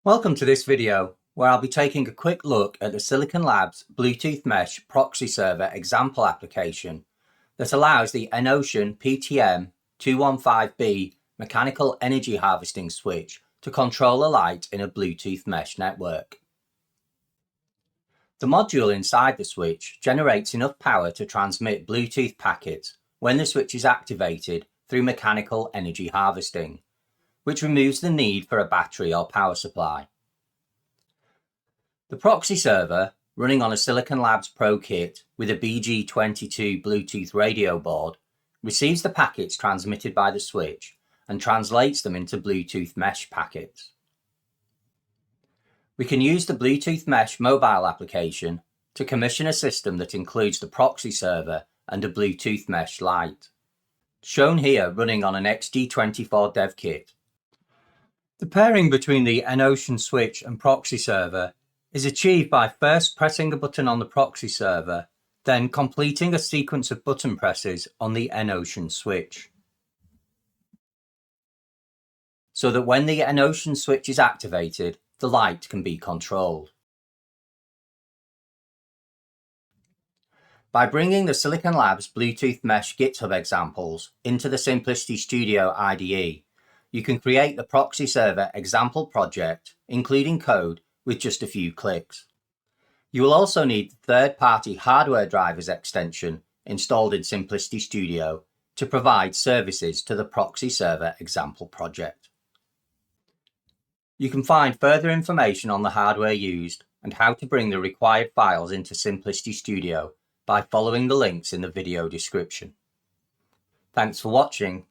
Welcome to this video, where I'll be taking a quick look at the Silicon Labs Bluetooth Mesh Proxy Server example application that allows the EnOcean PTM215B mechanical energy harvesting switch to control a light in a Bluetooth mesh network. The module inside the switch generates enough power to transmit Bluetooth packets when the switch is activated through mechanical energy harvesting, which removes the need for a battery or power supply. The proxy server, running on a Silicon Labs Pro kit with a BG22 Bluetooth radio board, receives the packets transmitted by the switch and translates them into Bluetooth mesh packets. We can use the Bluetooth Mesh mobile application to commission a system that includes the proxy server and a Bluetooth Mesh light, shown here running on an XD24 dev kit. The pairing between the EnOcean switch and proxy server is achieved by first pressing a button on the proxy server, then completing a sequence of button presses on the EnOcean switch, so that when the EnOcean switch is activated, the light can be controlled. By bringing the Silicon Labs Bluetooth Mesh GitHub examples into the Simplicity Studio IDE, you can create the proxy server example project, including code, with just a few clicks. You will also need the third-party hardware drivers extension installed in Simplicity Studio to provide services to the proxy server example project. You can find further information on the hardware used and how to bring the required files into Simplicity Studio by following the links in the video description. Thanks for watching.